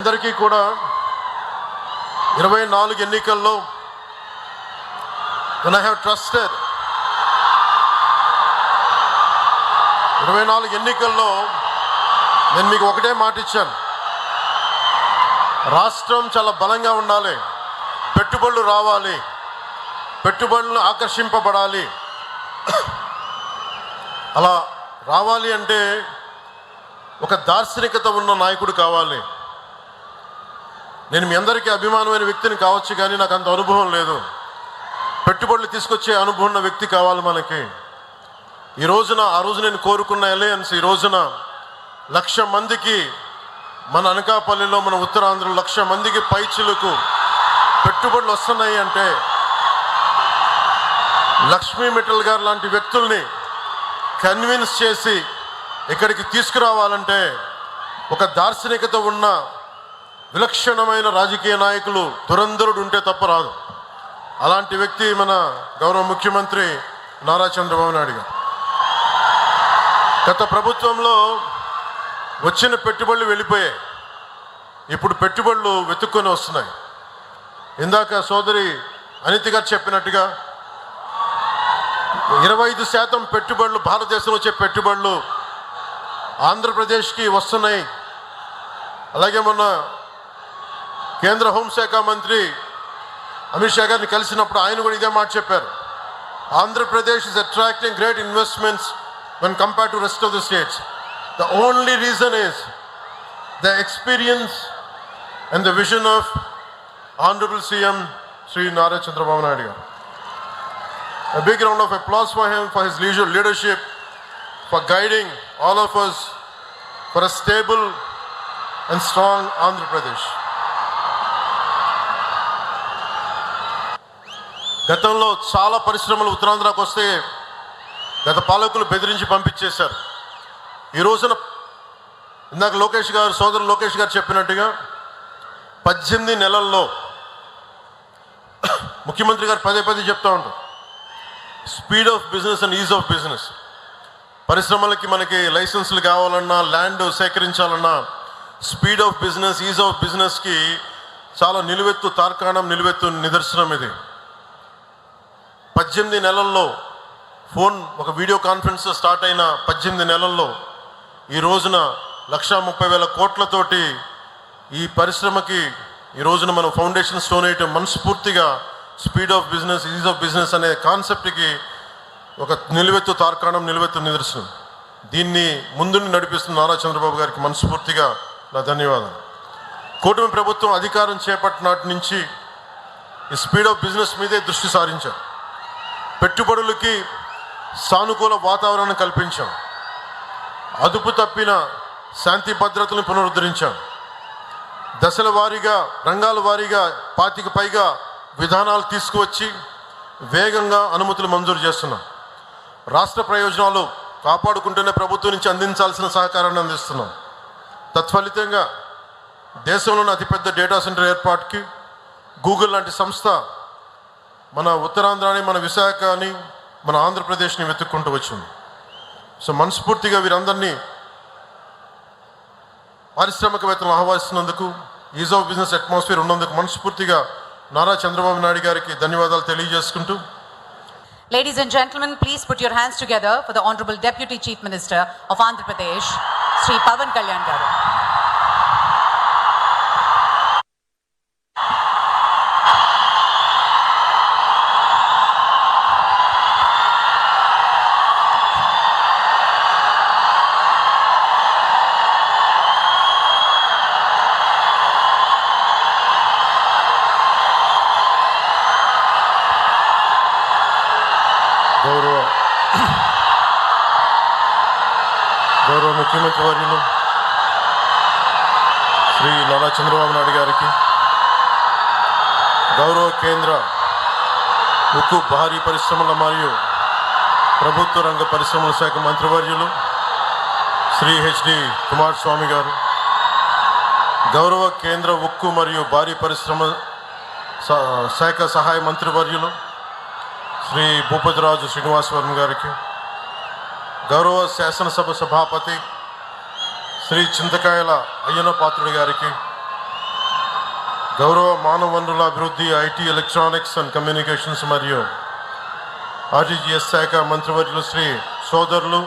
అందరికీ కూడా 24 ఎన్నికల్లో when I have trusted 24 ఎన్నికల్లో నేను మీకు ఒకటే మాట ఇచ్చాను. రాష్ట్రం చాలా బలంగా ఉండాలి, పెట్టుబడులు రావాలి, పెట్టుబడులు ఆకర్షింపబడాలి. అలా రావాలి అంటే ఒక దార్శనికత ఉన్న నాయకుడు కావాలి. నేను మీ అందరికీ అభిమానమైన వ్యక్తిని కావచ్చు, కానీ నాకు అంత అనుభవం లేదు. పెట్టుబడులు తీసుకొచ్చే అనుభవం ఉన్న వ్యక్తి కావాలి మనకి. ఈ రోజున ఆ రోజు నేను కోరుకున్న అలయన్స్ ఈ రోజున 1,00,000 మందికి మన అనకాపల్లిలో, మన ఉత్తరాంధ్రలో 1,00,000 మందికి పైచిలకు పెట్టుబడులు వస్తున్నాయి అంటే లక్ష్మీ మిట్టల్ గారు లాంటి వ్యక్తుల్ని కన్విన్స్ చేసి ఇక్కడికి తీసుకురావాలంటే ఒక దార్శనికత ఉన్న విలక్షణమైన రాజకీయ నాయకులు, దురంధరుడు ఉంటే తప్ప రాదు. అలాంటి వ్యక్తి మన గౌరవ ముఖ్యమంత్రి నారా చంద్రబాబు నాయుడు గారు. గత ప్రభుత్వంలో వచ్చిన పెట్టుబడులు వెళ్ళిపోయాయి, ఇప్పుడు పెట్టుబడులు వెతుక్కొని వస్తున్నాయి. ఇందాక సోదరి అనిత గారు చెప్పినట్టుగా 25% పెట్టుబడులు, భారతదేశంలో వచ్చే పెట్టుబడులు ఆంధ్రప్రదేశ్కి వస్తున్నాయి. అలాగే మొన్న కేంద్ర హోంశాఖ మంత్రి అమిత్ షా గారిని కలిసినప్పుడు ఆయన కూడా ఇదే మాట చెప్పారు. Andhra Pradesh is attracting great investments when compared to rest of the states. The only reason is the experience and the vision of Honorable CM Sri Nara Chandrababu Naidu garu. A big round of applause for him, for his leadership, for guiding all of us for a stable and strong Andhra Pradesh. గతంలో చాలా పరిశ్రమలు ఉత్తరాంధ్రకు వస్తే గత పాలకులు బెదిరించి పంపించేశారు. ఈ రోజున ఇందాక సోదరు లోకేష్ గారు చెప్పినట్టుగా 18 నెలల్లో ముఖ్యమంత్రి గారు పదే చెప్తూ ఉంటారు, speed of business and ease of business. పరిశ్రమలకి మనకి లైసెన్సులు కావాలన్నా, ల్యాండ్ సేకరించాలన్నా speed of business, ease of బిజినెస్కి చాలా నిలువెత్తు నిదర్శనం ఇది. 18 నెలల్లో ఫోన్ ఒక వీడియో కాన్ఫరెన్స్ స్టార్ట్ అయిన 18 నెలల్లో ఈ రోజున 1,30,000 కోట్లతోటి ఈ పరిశ్రమకి ఈ రోజున మనం ఫౌండేషన్ స్టోన్ వేయటం మనస్ఫూర్తిగా speed of business, ease of business అనే కాన్సెప్ట్కి ఒక నిలువెత్తు నిదర్శనం. దీన్ని ముందుండి నడిపిస్తున్న నారా చంద్రబాబు గారికి మనస్ఫూర్తిగా నా ధన్యవాదాలు. కూటమి ప్రభుత్వం అధికారం చేపట్టినాటి నుంచి ఈ స్పీడ్ ఆఫ్ బిజినెస్ మీదే దృష్టి సారించారు. పెట్టుబడులకి సానుకూల వాతావరణం కల్పించాం. అదుపు తప్పిన శాంతి భద్రతలను పునరుద్ధరించాం. దశల వారీగా, రంగాల వారీగా 25కి పైగా విధానాలు తీసుకువచ్చి వేగంగా అనుమతులు మంజూరు చేస్తున్నాం. రాష్ట్ర ప్రయోజనాలు కాపాడుకుంటూనే ప్రభుత్వం నుంచి అందించాల్సిన సహకారాన్ని అందిస్తున్నాం. తత్ఫలితంగా దేశంలోని అతిపెద్ద డేటా సెంటర్ ఏర్పాటుకి గూగుల్ లాంటి సంస్థ మన ఉత్తరాంధ్రాని, మన విశాఖని, మన ఆంధ్రప్రదేశ్ని వెతుక్కుంటూ వచ్చింది. సో మనస్ఫూర్తిగా వీరందరినీ పారిశ్రామికవేత్తలను ఆహ్వానిస్తున్నందుకు, ఈజ్ ఆఫ్ బిజినెస్ అట్మాస్ఫియర్ ఉన్నందుకు మనస్ఫూర్తిగా నారా చంద్రబాబు నాయుడు గారికి ధన్యవాదాలు తెలియజేసుకుంటూ, Ladies and gentlemen, please put your hands together for the Honorable Deputy Chief Minister of Andhra Pradesh, Sri Pawan Kalyan garu. గౌరవ ముఖ్యమంత్రి వర్యులు శ్రీ నారా చంద్రబాబు నాయుడు గారికి, గౌరవ కేంద్ర ఉక్కు, భారీ పరిశ్రమల మరియు ప్రభుత్వ రంగ పరిశ్రమల శాఖ మంత్రివర్యులు శ్రీ హెచ్డి కుమారస్వామి గారు, గౌరవ కేంద్ర ఉక్కు మరియు భారీ పరిశ్రమ శాఖ సహాయ మంత్రివర్యులు శ్రీ భూపతిరాజు శ్రీనివాసవరం గారికి, గౌరవ శాసనసభ సభాపతి శ్రీ చింతకాయల అయ్యన్న పాత్రుడి గారికి, గౌరవ మానవ వనరుల అభివృద్ధి, ఐటీ, ఎలక్ట్రానిక్స్ అండ్ కమ్యూనికేషన్స్ మరియు ఆర్టీజీఎస్ శాఖ మంత్రివర్యులు శ్రీ సోదరులు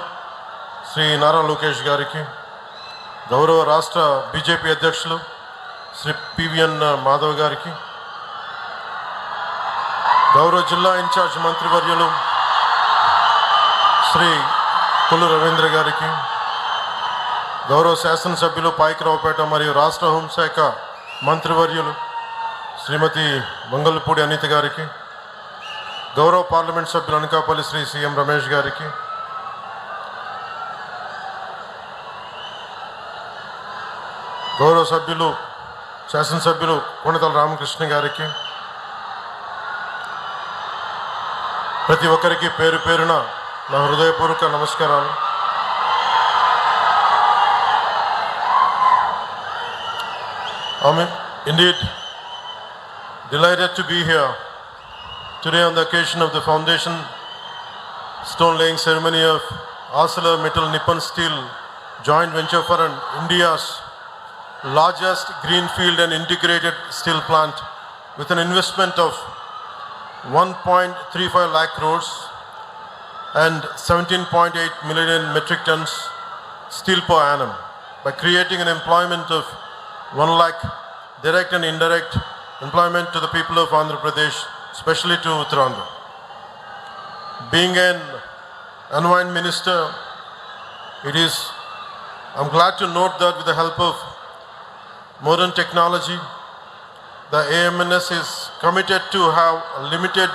శ్రీ నారా లోకేష్ గారికి, గౌరవ రాష్ట్ర బీజేపీ అధ్యక్షులు శ్రీ పివిఎన్ మాధవ్ గారికి, గౌరవ జిల్లా ఇన్ఛార్జ్ మంత్రివర్యులు శ్రీ కొల్లు రవీంద్ర గారికి, గౌరవ శాసనసభ్యులు పాయకరావుపేట మరియు రాష్ట్ర హోంశాఖ మంత్రివర్యులు శ్రీమతి మంగళపూడి అనిత గారికి, గౌరవ పార్లమెంట్ సభ్యులు అనకాపల్లి శ్రీ సిఎం రమేష్ గారికి, గౌరవ సభ్యులు శాసనసభ్యులు కొణితల రామకృష్ణ గారికి, ప్రతి ఒక్కరికి పేరు పేరున నా హృదయపూర్వక నమస్కారాలు. I'm indeed delighted to be here today on the occasion of the foundation stone laying ceremony of ArcelorMittal Nippon Steel joint venture for India's largest greenfield and integrated steel plant with an investment of 1.35 lakh crores and 17.8 million metric tons steel per annum by creating an employment of 1 lakh direct and indirect employment to the people of Andhra Pradesh, especially to Uttarakhand. Being an environment minister, I'm glad to note that with the help of modern technology, the AMNS is committed to have a limited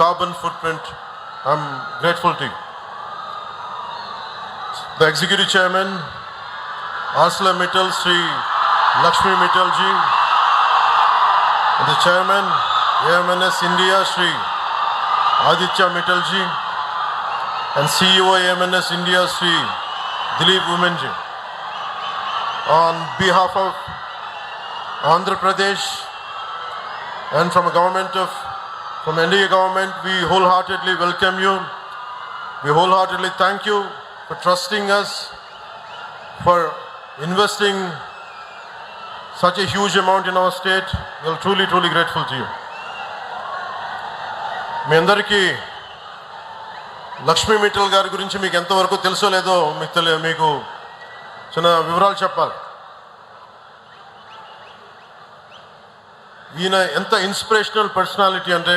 carbon footprint. I'm grateful to you. The Executive Chairman, ArcelorMittal, Sri Lakshmi Mittal ji, and the Chairman, AMNS India, Sri Aditya Mittal ji, and CEO AMNS India, Sri Dilip Women ji. On behalf of Andhra Pradesh and from NDA government, we wholeheartedly welcome you. We wholeheartedly thank you for trusting us, for investing such a huge amount in our state. We are truly, truly grateful to you. మీ అందరికీ లక్ష్మీ మిట్టల్ గారి గురించి మీకు ఎంతవరకు తెలుసో లేదో మీకు చిన్న వివరాలు చెప్పాలి. ఈయన ఎంత ఇన్స్పిరేషనల్ పర్సనాలిటీ అంటే,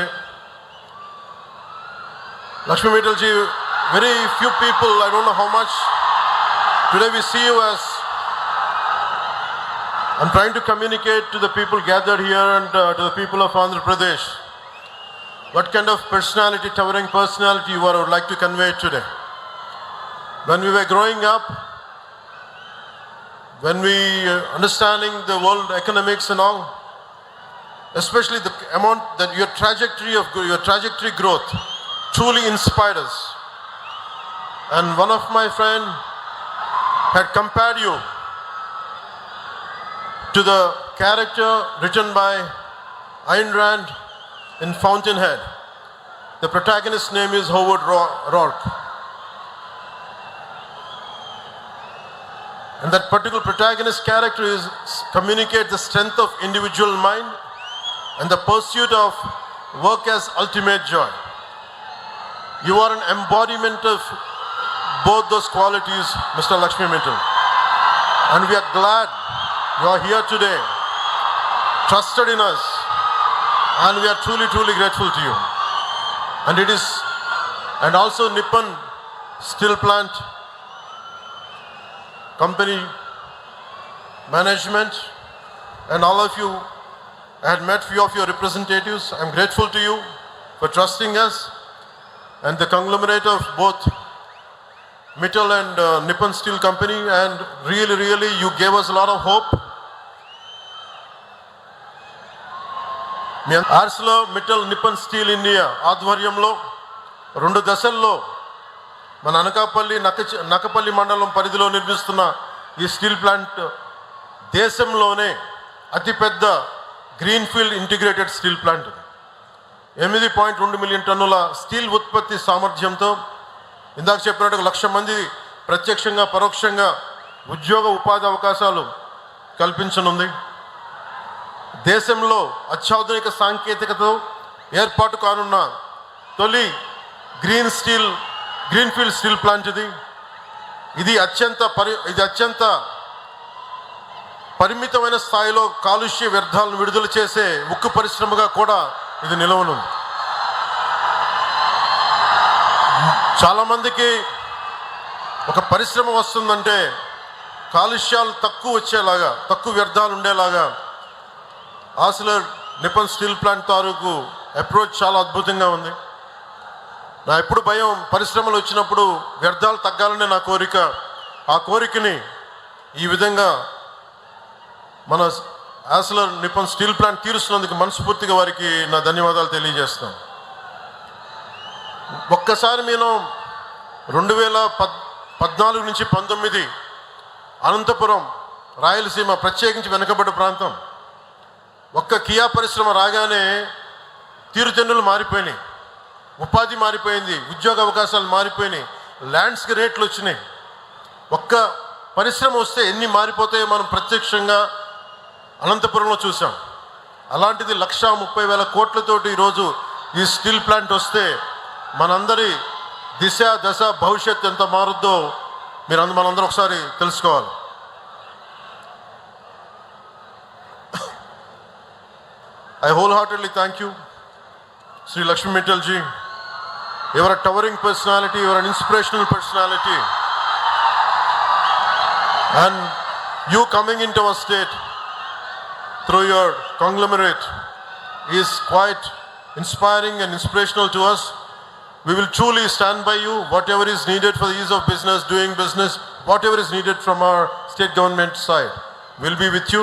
Lakshmi Mittal ji, very few people, I don't know how much, today we see you as, I'm trying to communicate to the people gathered here and to the people of Andhra Pradesh what kind of personality, towering personality you are, I would like to convey today. When we were growing up, when we understanding the world economics and all, especially the amount that your trajectory growth truly inspired us. And one of my friend had compared you to the character written by Ayn Rand in Fountainhead. The protagonist's name is Howard Rourke. And that particular protagonist character communicate the strength of individual mind and the pursuit of work as ultimate joy. You are an embodiment of both those qualities, Mr. Lakshmi Mittal. And we are glad you are here today, trusted in us, and we are truly, truly grateful to you. And also Nippon Steel Plant Company management and all of you, I had met few of your representatives. I'm grateful to you for trusting us, and the conglomerate of both Mittal and Nippon Steel Company, and really you gave us a lot of hope. ArcelorMittal Nippon Steel India ఆధ్వర్యంలో 2 దశల్లో మన నకపల్లి మండలం పరిధిలో నిర్మిస్తున్న ఈ steel plant దేశంలోనే అతిపెద్ద greenfield integrated steel plant. 8.2 million టన్నుల స్టీల్ ఉత్పత్తి సామర్థ్యంతో ఇందాక చెప్పినట్టు 1,00,000 మంది ప్రత్యక్షంగా పరోక్షంగా ఉద్యోగ ఉపాధి అవకాశాలు కల్పించనుంది. దేశంలో అత్యాధునిక సాంకేతికతతో ఏర్పాటు కానున్న తొలి గ్రీన్ఫీల్డ్ స్టీల్ ప్లాంట్ ఇది అత్యంత పరిమితమైన స్థాయిలో కాలుష్య వ్యర్థాలను విడుదల చేసే ఉక్కు పరిశ్రమగా కూడా ఇది నిలవనుంది. చాలామందికి ఒక పరిశ్రమ వస్తుందంటే కాలుష్యాలు తక్కువ వచ్చేలాగా, తక్కువ వ్యర్థాలు ఉండేలాగా ఆర్సిలర్ నిప్పన్ స్టీల్ ప్లాంట్ తాలూకు అప్రోచ్ చాలా అద్భుతంగా ఉంది. నా ఎప్పుడు భయం పరిశ్రమలు వచ్చినప్పుడు వ్యర్థాలు తగ్గాలనే నా కోరిక. ఆ కోరికని ఈ విధంగా మన ఆర్సిలర్ నిప్పన్ స్టీల్ ప్లాంట్ తీరుస్తున్నందుకు మనస్ఫూర్తిగా వారికి నా ధన్యవాదాలు తెలియజేస్తాను. ఒక్కసారి నేను 2014 నుంచి 19 అనంతపురం రాయలసీమ ప్రత్యేకించి వెనుకబడ్డ ప్రాంతం, ఒక్క కియా పరిశ్రమ రాగానే తీరుతెన్నులు మారిపోయినాయి, ఉపాధి మారిపోయింది, ఉద్యోగ అవకాశాలు మారిపోయినాయి, ల్యాండ్స్కి రేట్లు వచ్చినాయి. ఒక్క పరిశ్రమ వస్తే ఎన్ని మారిపోతాయో మనం ప్రత్యక్షంగా అనంతపురంలో చూసాం. అలాంటిది 1,30,000 కోట్లతోటి ఈరోజు ఈ స్టీల్ ప్లాంట్ వస్తే మనందరి దిశ దశ భవిష్యత్తు ఎంత మారుద్దో మనందరం ఒకసారి తెలుసుకోవాలి. I wholeheartedly thank you, Sri Lakshmi Mittal ji. You are a towering personality, you are an inspirational personality. And you coming into our state through your conglomerate is quite inspiring and inspirational to us. We will truly stand by you. Whatever is needed for the ease of business, doing business, whatever is needed from our state government side, we'll be with you.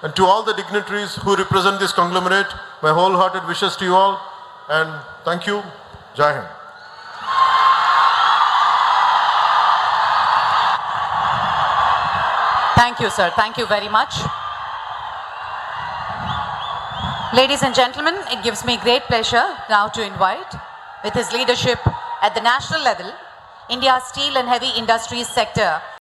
And to all the dignitaries who represent this conglomerate, my wholehearted wishes to you all. And thank you. Jai Hind. Thank you, sir. Thank you very much. Ladies and gentlemen, it gives me great pleasure now to invite, with his leadership at the national level, India's steel and heavy industries sector